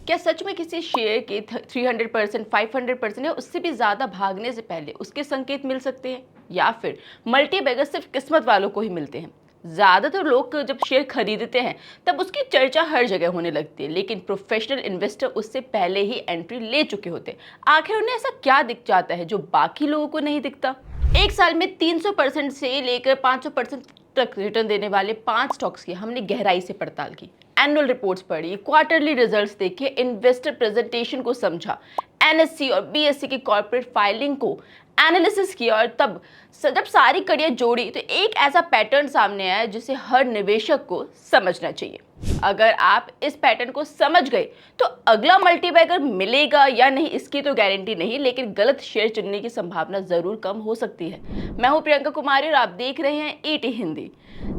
क्या सच में किसी शेयर के 300%, 500% या उससे भी ज़्यादा भागने से पहले उसके संकेत मिल सकते हैं, या फिर मल्टीबैगर सिर्फ किस्मत वालों को ही मिलते हैं? ज़्यादातर लोग जब शेयर खरीदते हैं तब उसकी चर्चा हर जगह होने लगती है, लेकिन प्रोफेशनल इन्वेस्टर उससे पहले ही एंट्री ले चुके होते हैं। आखिर उन्हें ऐसा क्या दिख जाता है जो बाकी लोगों को नहीं दिखता? एक साल में 300% से लेकर 500% तक रिटर्न देने वाले 5 स्टॉक्स की हमने गहराई से पड़ताल की। एनुअल रिपोर्ट्स पढ़ी, क्वार्टरली रिजल्ट्स देखे, इन्वेस्टर प्रेजेंटेशन को समझा, एनएससी और बीएससी की कॉर्पोरेट फाइलिंग को एनालिसिस किया, और तब जब सारी कड़ियाँ जोड़ी तो एक ऐसा पैटर्न सामने आया जिसे हर निवेशक को समझना चाहिए। अगर आप इस पैटर्न को समझ गए तो अगला मल्टीबैगर मिलेगा या नहीं इसकी तो गारंटी नहीं, लेकिन गलत शेयर चुनने की संभावना जरूर कम हो सकती है। मैं हूं प्रियंका कुमारी और आप देख रहे हैं ईटी हिंदी।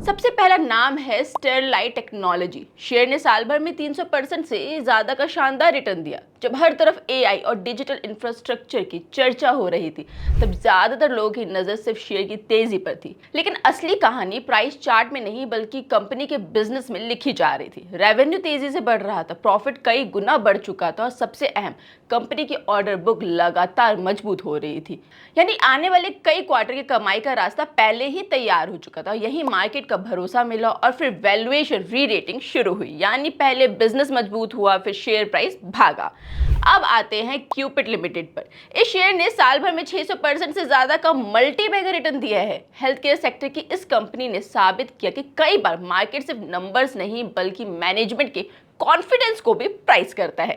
सबसे पहला नाम है स्टरलाइट टेक्नोलॉजी। शेयर ने साल भर में 300% से ज्यादा का शानदार रिटर्न दिया। जब हर तरफ एआई और डिजिटल इंफ्रास्ट्रक्चर की चर्चा हो रही थी तब ज्यादातर लोगों की नजर सिर्फ शेयर की तेजी पर थी, लेकिन असली कहानी प्राइस चार्ट में नहीं बल्कि कंपनी के बिजनेस में लिखी जा रही थी। रेवेन्यू तेजी से बढ़ रहा था, प्रॉफिट कई गुना बढ़ चुका था और सबसे अहम, कंपनी की ऑर्डर बुक लगातार मजबूत हो रही थी। यानी आने वाले कई क्वार्टर की कमाई का रास्ता पहले ही तैयार हो चुका था। यही मार्केट का भरोसा मिला और फिर वैल्यूएशन री रेटिंग शुरू हुई। यानी पहले बिजनेस मजबूत हुआ, फिर शेयर प्राइस भागा। अब आते हैं क्यूपिट लिमिटेड पर। इस शेयर ने साल भर में 600% से ज्यादा का मल्टीबैगर रिटर्न दिया है। हेल्थ केयर सेक्टर की इस कंपनी ने साबित किया कि कई बार मार्केट सिर्फ नंबर्स नहीं बल्कि मैनेजमेंट के कॉन्फिडेंस को भी प्राइस करता है।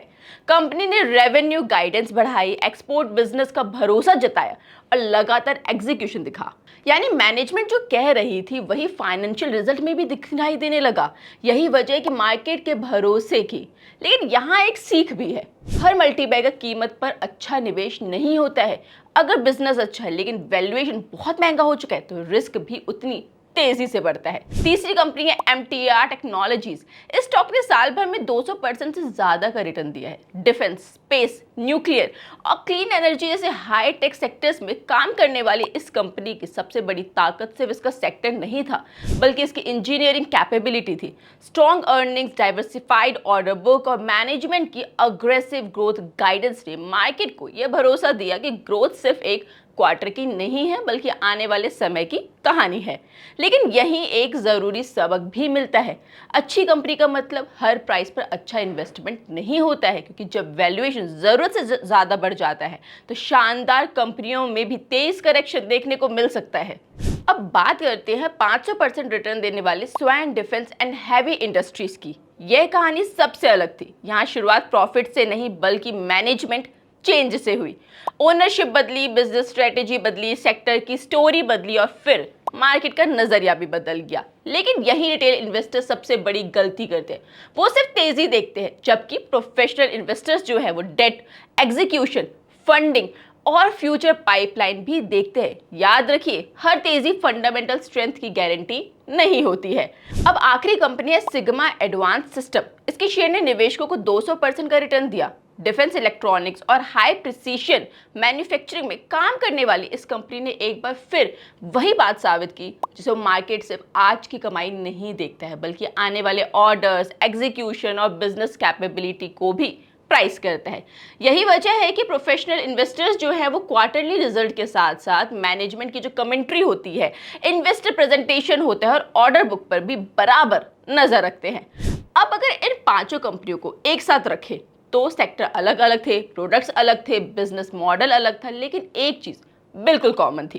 कंपनी ने रेवेन्यू गाइडेंस बढ़ाई, एक्सपोर्ट बिजनेस का भरोसा जताया और लगातार एग्जीक्यूशन दिखा। यानी मैनेजमेंट जो कह रही थी वही फाइनेंशियल रिजल्ट में भी दिखाई देने लगा। यही वजह है कि मार्केट के भरोसे की। लेकिन यहाँ एक सीख भी है, हर मल्टीबैगर कीमत पर अच्छा निवेश नहीं होता है। अगर बिजनेस अच्छा है लेकिन वैल्यूएशन बहुत महंगा हो चुका है तो रिस्क भी उतनी तेजी से बढ़ता है। तीसरी कंपनी है एमटीआर टेक्नोलॉजीज। इस स्टॉक ने साल भर में 200% से ज्यादा का रिटर्न दिया है। डिफेंस, स्पेस, न्यूक्लियर और क्लीन एनर्जी जैसे हाई टेक सेक्टर्स में काम करने वाली इस कंपनी की सबसे बड़ी ताकत सिर्फ इसका सेक्टर नहीं था बल्कि इसकी इंजीनियरिंग कैपेबिलिटी थी। Strong earnings, diversified order book और मैनेजमेंट की अग्रेसिव ग्रोथ गाइडेंस ने मार्केट को यह भरोसा दिया कि ग्रोथ सिर्फ एक क्वार्टर की नहीं है बल्कि आने वाले समय की कहानी है। लेकिन यहीं एक जरूरी सबक भी मिलता है, अच्छी कंपनी का मतलब हर प्राइस पर अच्छा इन्वेस्टमेंट नहीं होता है, क्योंकि जब वैल्यूएशन जरूरत से ज्यादा बढ़ जाता है तो शानदार कंपनियों में भी तेज करेक्शन देखने को मिल सकता है। अब बात करते हैं 500% रिटर्न देने वाले स्वयं डिफेंस एंड हैवी इंडस्ट्रीज की। यह कहानी सबसे अलग थी। यहाँ शुरुआत प्रॉफिट से नहीं बल्कि मैनेजमेंट चेंज से हुई। ओनरशिप बदली, बिजनेस स्ट्रेटेजी बदली, सेक्टर की स्टोरी बदली और फिर मार्केट का नजरिया भी बदल गया। लेकिन यही रिटेल इन्वेस्टर सबसे बड़ी गलती करते हैं, वो सिर्फ तेजी देखते हैं, जबकि प्रोफेशनल इन्वेस्टर्स जो है वो डेट, एग्जीक्यूशन, फंडिंग और फ्यूचर पाइपलाइन भी देखते हैं। याद रखिए, हर तेजी फंडामेंटल स्ट्रेंथ की गारंटी नहीं होती है। अब आखिरी कंपनी है सिग्मा एडवांस सिस्टम। इसके शेयर ने निवेशकों को 200% का रिटर्न दिया। डिफेंस इलेक्ट्रॉनिक्स और हाई प्रिसीशन मैन्युफैक्चरिंग में काम करने वाली इस कंपनी ने एक बार फिर वही बात साबित की जिसे मार्केट सिर्फ आज की कमाई नहीं देखता है बल्कि आने वाले ऑर्डर्स, एग्जीक्यूशन और बिजनेस कैपेबिलिटी को भी प्राइस करता है। यही वजह है कि प्रोफेशनल इन्वेस्टर्स जो है वो क्वार्टरली रिजल्ट के साथ साथ मैनेजमेंट की जो कमेंट्री होती है, इन्वेस्टर प्रेजेंटेशन होता है और ऑर्डर बुक पर भी बराबर नजर रखते हैं। अब अगर इन पांचों कंपनियों को एक साथ रखें तो सेक्टर अलग अलग थे, प्रोडक्ट्स अलग थे, बिजनेस मॉडल अलग था, लेकिन एक चीज बिल्कुल कॉमन थी।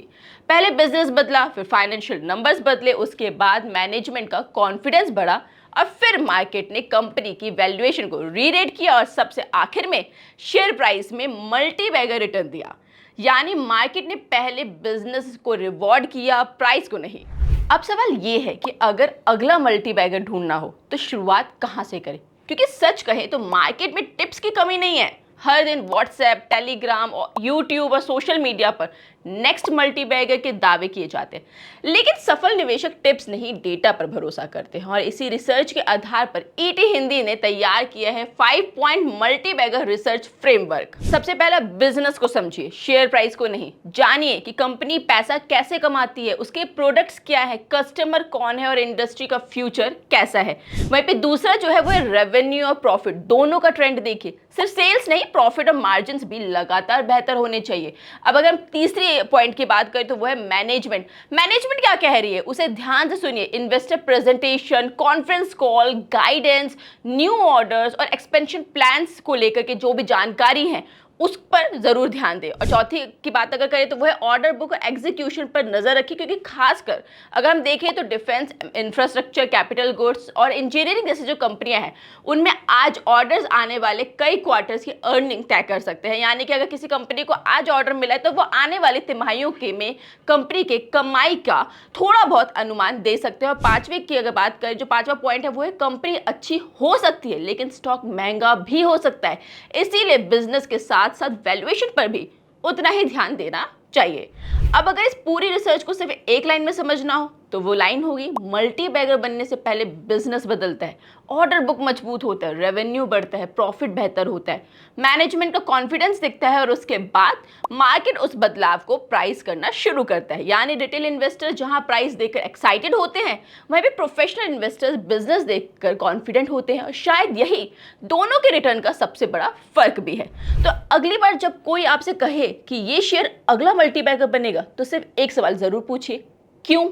पहले बिजनेस बदला, फिर फाइनेंशियल नंबर्स बदले, उसके बाद मैनेजमेंट का कॉन्फिडेंस बढ़ा और फिर मार्केट ने कंपनी की वैल्यूएशन को रीरेट किया और सबसे आखिर में शेयर प्राइस में मल्टीबैगर रिटर्न दिया। यानी मार्केट ने पहले बिजनेस को रिवॉर्ड किया, प्राइस को नहीं। अब सवाल ये है कि अगर अगला मल्टीबैगर ढूंढना हो तो शुरुआत कहां से करें? क्योंकि सच कहें तो मार्केट में टिप्स की कमी नहीं है। हर दिन व्हाट्सएप, टेलीग्राम और यूट्यूब और सोशल मीडिया पर नेक्स्ट मल्टीबैगर के दावे किए जाते हैं। लेकिन सफल निवेशक टिप्स नहीं, डेटा पर भरोसा करते हैं और इसी रिसर्च के आधार पर ईटी हिंदी ने तैयार किया है 5 पॉइंट मल्टीबैगर रिसर्च फ्रेमवर्क। सबसे पहला, बिजनेस को समझिए, शेयर प्राइस को नहीं। जानिए कि कंपनी पैसा कैसे कमाती है, उसके प्रोडक्ट्स क्या है, कस्टमर कौन है और इंडस्ट्री का फ्यूचर कैसा है। वहीं पे दूसरा जो है वो है रेवेन्यू और प्रॉफिट, दोनों का ट्रेंड देखिए। सिर्फ सेल्स नहीं, प्रॉफिट और मार्जिन भी लगातार बेहतर होने चाहिए। अब अगर हम तीसरी पॉइंट की बात करें तो वो है मैनेजमेंट। मैनेजमेंट क्या कह रही है उसे ध्यान से सुनिए। Investor presentation, conference call, guidance, new orders और एक्सपेंशन प्लान्स को लेकर के जो भी जानकारी है उस पर जरूर ध्यान दें। और चौथी की बात अगर करें तो वह ऑर्डर बुक और एग्जीक्यूशन पर नजर रखिए, क्योंकि खासकर अगर हम देखें तो डिफेंस, इंफ्रास्ट्रक्चर, कैपिटल गुड्स और इंजीनियरिंग जैसी जो कंपनियां हैं उनमें आज ऑर्डर्स आने वाले कई क्वार्टर्स की अर्निंग तय कर सकते हैं। यानी कि अगर किसी कंपनी को आज ऑर्डर मिला है तो वो आने वाली तिमाहियों के में कंपनी के कमाई का थोड़ा बहुत अनुमान दे सकते हैं। और पांचवी की अगर बात करें, जो पांचवा पॉइंट है वो है कंपनी अच्छी हो सकती है लेकिन स्टॉक महंगा भी हो सकता है, इसीलिए बिजनेस के साथ साथ वैल्यूएशन पर भी उतना ही ध्यान देना चाहिए। अब अगर इस पूरी रिसर्च को सिर्फ एक लाइन में समझना हो तो वो लाइन होगी, मल्टीबैगर बनने से पहले बिजनेस बदलता है, ऑर्डर बुक मजबूत होता है, रेवेन्यू बढ़ता है, प्रॉफिट बेहतर होता है, मैनेजमेंट का कॉन्फिडेंस दिखता है और उसके बाद मार्केट उस बदलाव को प्राइस करना शुरू करता है। यानी रिटेल इन्वेस्टर जहां प्राइस देखकर एक्साइटेड होते हैं वहीं भी प्रोफेशनल इन्वेस्टर्स बिजनेस देखकर कॉन्फिडेंट होते हैं। और शायद यही दोनों के रिटर्न का सबसे बड़ा फर्क भी है। तो अगली बार जब कोई आपसे कहे कि ये शेयर अगला मल्टीबैगर बनेगा तो सिर्फ एक सवाल जरूर पूछिए, क्यों?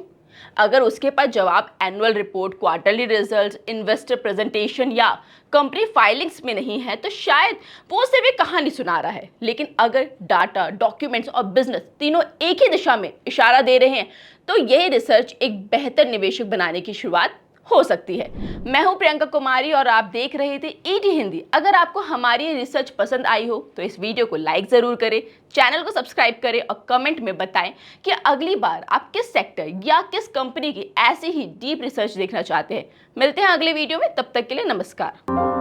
अगर उसके पास जवाब annual report, quarterly results, investor presentation या कंपनी फाइलिंग्स में नहीं है तो शायद वो सिर्फ एक कहानी सुना रहा है। लेकिन अगर डाटा, डॉक्यूमेंट्स और बिजनेस तीनों एक ही दिशा में इशारा दे रहे हैं तो यह रिसर्च एक बेहतर निवेशक बनाने की शुरुआत हो सकती है। मैं हूं प्रियंका कुमारी और आप देख रहे थे ईटी हिंदी। अगर आपको हमारी रिसर्च पसंद आई हो तो इस वीडियो को लाइक जरूर करें, चैनल को सब्सक्राइब करें और कमेंट में बताएं कि अगली बार आप किस सेक्टर या किस कंपनी की ऐसी ही डीप रिसर्च देखना चाहते हैं। मिलते हैं अगले वीडियो में, तब तक के लिए नमस्कार।